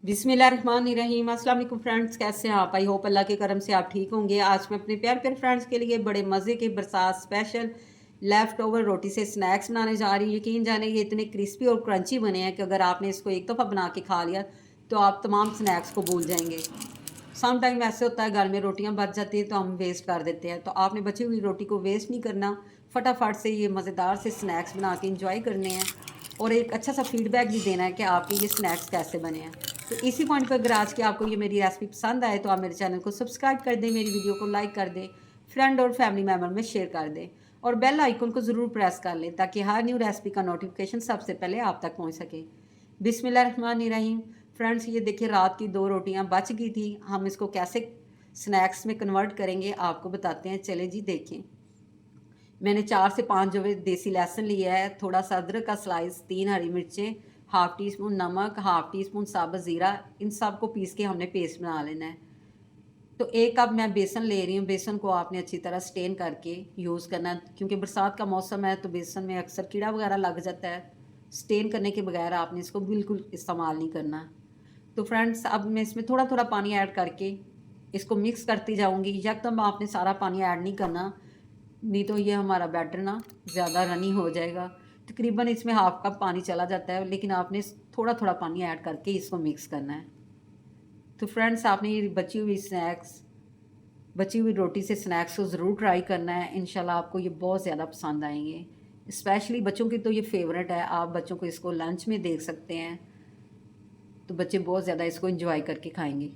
बिस्मिल्लाहिर्रहमानिर्रहीम। अस्सलाम वालेकुम फ्रेंड्स, कैसे हैं आप? आई होप अल्लाह के करम से आप ठीक होंगे। आज मैं अपने प्यारे प्यारे फ्रेंड्स के लिए बड़े मज़े के बरसात स्पेशल लेफ़्ट ओवर रोटी से स्नैक्स बनाने जा रही हूँ। यकीन जाने ये इतने क्रिस्पी और क्रंची बने हैं कि अगर आपने इसको एक दफ़ा बना के खा लिया तो आप तमाम स्नैक्स को भूल जाएंगे। सम टाइम ऐसे होता है घर में रोटियां बच जाती हैं तो हम वेस्ट कर देते हैं, तो आपने बची हुई रोटी को वेस्ट नहीं करना। फटाफट से ये मज़ेदार से स्नैक्स बना के इंजॉय करने हैं और एक अच्छा सा फीडबैक भी देना है कि आपके ये स्नैक्स कैसे बने हैं। तो इसी पॉइंट पर अगर आज की आपको ये मेरी रेसिपी पसंद आए तो आप मेरे चैनल को सब्सक्राइब कर दें, मेरी वीडियो को लाइक कर दें, फ्रेंड और फैमिली मेम्बर में शेयर कर दें और बेल आइकन को ज़रूर प्रेस कर लें ताकि हर न्यू रेसिपी का नोटिफिकेशन सबसे पहले आप तक पहुँच सके। बिस्मिल्लाहिर्रहमानिर्रहीम। फ्रेंड्स, ये देखिए रात की 2 रोटियां बच गई थी। हम इसको कैसे स्नैक्स में कन्वर्ट करेंगे आपको बताते हैं। चले जी देखें। मैंने 4 से 5 जो है देसी लहसुन लिया है, थोड़ा सा अदरक का स्लाइस, 3 हरी मिर्चें, हाफ़ टी स्पून नमक, हाफ़ टी स्पून साबुत ज़ीरा, इन सब को पीस के हमने पेस्ट बना लेना है। तो 1 कप मैं बेसन ले रही हूँ। बेसन को आपने अच्छी तरह स्टेन करके यूज़ करना है क्योंकि बरसात का मौसम है तो बेसन में अक्सर कीड़ा वगैरह लग जाता है। स्टेन करने के बगैर आपने इसको बिल्कुल इस्तेमाल नहीं करना। तो फ्रेंड्स, अब मैं इसमें थोड़ा थोड़ा पानी ऐड करके इसको मिक्स करती जाऊंगी। यकदम आपने सारा पानी ऐड नहीं करना, नहीं तो ये हमारा बैटर ना ज़्यादा रनी हो जाएगा। तकरीबन इसमें हाफ कप पानी चला जाता है, लेकिन आपने थोड़ा थोड़ा पानी ऐड करके इसको मिक्स करना है। तो फ्रेंड्स, आपने ये बची हुई रोटी से स्नैक्स को ज़रूर ट्राई करना है। इंशाल्लाह आपको ये बहुत ज़्यादा पसंद आएंगे। स्पेशली बच्चों की तो ये फेवरेट है। आप बच्चों को इसको लंच में देख सकते हैं, तो बच्चे बहुत ज़्यादा इसको एंजॉय करके खाएंगे।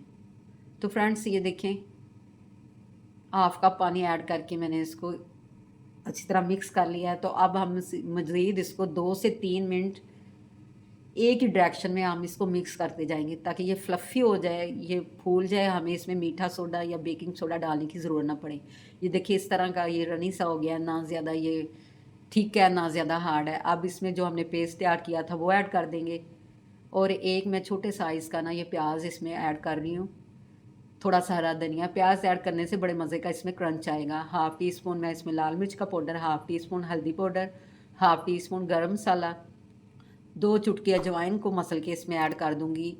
तो फ्रेंड्स, ये देखें, हाफ कप पानी ऐड करके मैंने इसको अच्छी तरह मिक्स कर लिया है। तो अब हम मज़ीद इसको 2 से 3 मिनट एक ही डायरेक्शन में हम इसको मिक्स करते जाएंगे ताकि ये फ्लफ़ी हो जाए, ये फूल जाए। हमें इसमें मीठा सोडा या बेकिंग सोडा डालने की ज़रूरत ना पड़े। ये देखिए इस तरह का ये रनी सा हो गया, ना ज़्यादा ये ठीक है ना ज़्यादा हार्ड है। अब इसमें जो हमने पेस्ट तैयार किया था वो ऐड कर देंगे और एक मैं छोटे साइज़ का ना ये प्याज इसमें ऐड कर रही हूँ। थोड़ा सा हरा धनिया, प्याज ऐड करने से बड़े मज़े का इसमें क्रंच आएगा। हाफ़ टी स्पून मैं इसमें लाल मिर्च का पाउडर, हाफ़ टी स्पून हल्दी पाउडर, हाफ़ टी स्पून गरम मसाला, 2 चुटकी अजवाइन को मसल के इसमें ऐड कर दूँगी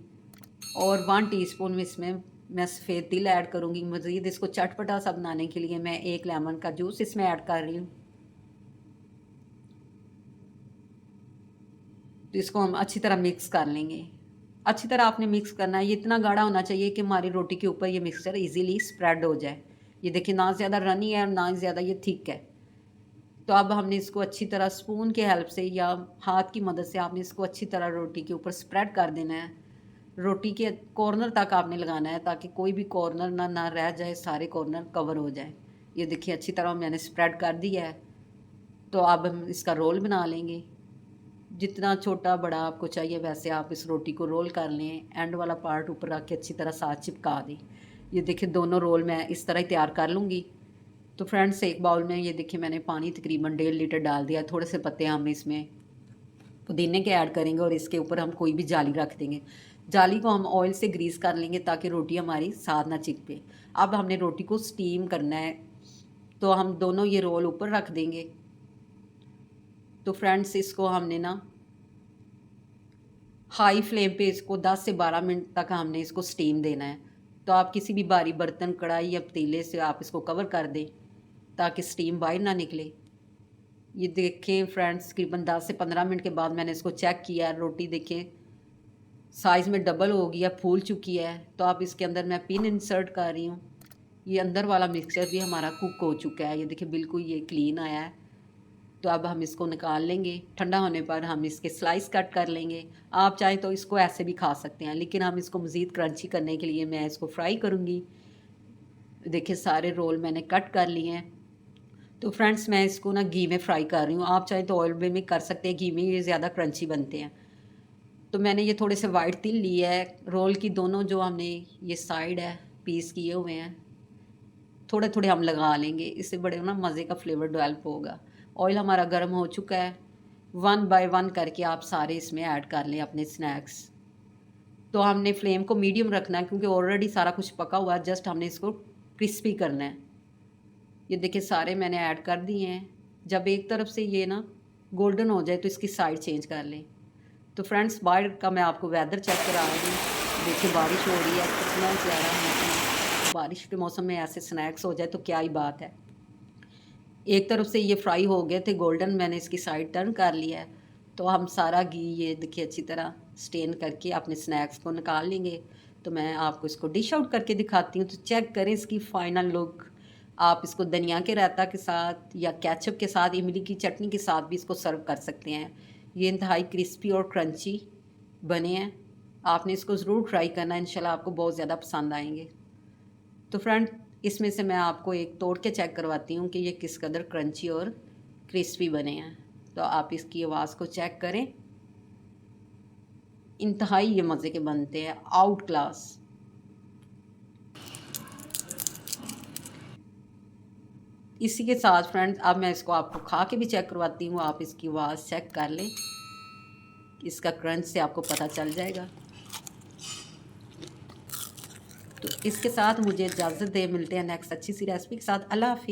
और 1 टीस्पून में इसमें मैं सफ़ेद तिल ऐड करूँगी। मज़ीद इसको चटपटा सा बनाने के लिए मैं 1 लेमन का जूस इसमें ऐड कर रही हूँ। तो इसको हम अच्छी तरह मिक्स कर लेंगे। अच्छी तरह आपने मिक्स करना है। ये इतना गाढ़ा होना चाहिए कि हमारी रोटी के ऊपर ये मिक्सचर इजीली स्प्रेड हो जाए। ये देखिए ना ज़्यादा रनी है और ना ज़्यादा ये थिक है। तो अब हमने इसको अच्छी तरह स्पून के हेल्प से या हाथ की मदद से आपने इसको अच्छी तरह रोटी के ऊपर स्प्रेड कर देना है। रोटी के कॉर्नर तक आपने लगाना है ताकि कोई भी कॉर्नर ना रह जाए, सारे कॉर्नर कवर हो जाए। ये देखिए अच्छी तरह मैंने स्प्रेड कर दिया है। तो अब हम इसका रोल बना लेंगे। जितना छोटा बड़ा आपको चाहिए वैसे आप इस रोटी को रोल कर लें। एंड वाला पार्ट ऊपर रख के अच्छी तरह साथ चिपका दें। ये देखिए दोनों रोल मैं इस तरह ही तैयार कर लूँगी। तो फ्रेंड्स, एक बाउल में ये देखिए मैंने पानी तकरीबन 1.5 लीटर डाल दिया। थोड़े से पत्ते हम इसमें पुदीने के ऐड करेंगे और इसके ऊपर हम कोई भी जाली रख देंगे। जाली को हम ऑयल से ग्रीस कर लेंगे ताकि रोटी हमारी साथ ना चिपके। अब हमने रोटी को स्टीम करना है, तो हम दोनों ये रोल ऊपर रख देंगे। तो फ्रेंड्स, इसको हमने ना हाई फ्लेम पे इसको 10 से 12 मिनट तक हमने इसको स्टीम देना है। तो आप किसी भी भारी बर्तन, कढ़ाई या पतीले से आप इसको कवर कर दें ताकि स्टीम बाहर ना निकले। ये देखें फ्रेंड्स, तकरीबन 10 से 15 मिनट के बाद मैंने इसको चेक किया। रोटी देखें साइज़ में डबल हो गई है, फूल चुकी है। तो आप इसके अंदर मैं पिन इंसर्ट कर रही हूँ। ये अंदर वाला मिक्सचर भी हमारा कुक हो चुका है। ये देखिए बिल्कुल ये क्लीन आया है। तो अब हम इसको निकाल लेंगे। ठंडा होने पर हम इसके स्लाइस कट कर लेंगे। आप चाहें तो इसको ऐसे भी खा सकते हैं, लेकिन हम इसको मज़ीद क्रंची करने के लिए मैं इसको फ्राई करूँगी। देखिए सारे रोल मैंने कट कर लिए हैं। तो फ्रेंड्स, मैं इसको ना घी में फ्राई कर रही हूँ। आप चाहें तो ऑयल में भी कर सकते हैं, घी में ये ज़्यादा क्रंची बनते हैं। तो मैंने ये थोड़े से वाइट तिल लिए है। रोल की दोनों जो हमने ये साइड है पीस किए हुए हैं, थोड़े थोड़े हम लगा लेंगे। इससे बड़े ना मज़े का फ्लेवर डेवलप होगा। ऑयल हमारा गर्म हो चुका है। 1 बाय 1 करके आप सारे इसमें ऐड कर लें अपने स्नैक्स। तो हमने फ्लेम को मीडियम रखना है क्योंकि ऑलरेडी सारा कुछ पका हुआ है। जस्ट हमने इसको क्रिस्पी करना है। ये देखिए सारे मैंने ऐड कर दिए हैं। जब एक तरफ से ये ना गोल्डन हो जाए तो इसकी साइड चेंज कर लें। तो फ्रेंड्स, बाहर का मैं आपको वेदर चेक करा रही हूँ। देखिए बारिश हो रही है, कितना प्यारा मौसम। बारिश के मौसम में ऐसे स्नैक्स हो जाए तो क्या ही बात है। एक तरफ से ये फ्राई हो गए थे गोल्डन, मैंने इसकी साइड टर्न कर लिया है। तो हम सारा घी ये देखिए अच्छी तरह स्टेन करके अपने स्नैक्स को निकाल लेंगे। तो मैं आपको इसको डिश आउट करके दिखाती हूँ, तो चेक करें इसकी फ़ाइनल लुक। आप इसको धनिया के रायता के साथ या केचप के साथ, इमली की चटनी के साथ भी इसको सर्व कर सकते हैं। ये इंतहाई क्रिस्पी और क्रंची बने हैं। आपने इसको ज़रूर ट्राई करना है, इंशाल्लाह आपको बहुत ज़्यादा पसंद आएंगे। तो फ्रेंड, इसमें से मैं आपको एक तोड़ के चेक करवाती हूँ कि ये किस कदर क्रंची और क्रिस्पी बने हैं। तो आप इसकी आवाज़ को चेक करें, इंतहाई ये मज़े के बनते हैं, आउट क्लास। इसी के साथ फ्रेंड्स, अब मैं इसको आपको खा के भी चेक करवाती हूँ। आप इसकी आवाज़ चेक कर लें, इसका क्रंच से आपको पता चल जाएगा। तो इसके साथ मुझे इजाज़त दें, मिलते हैं नेक्स्ट अच्छी सी रेसिपी के साथ। अल्लाह हाफ़िज़।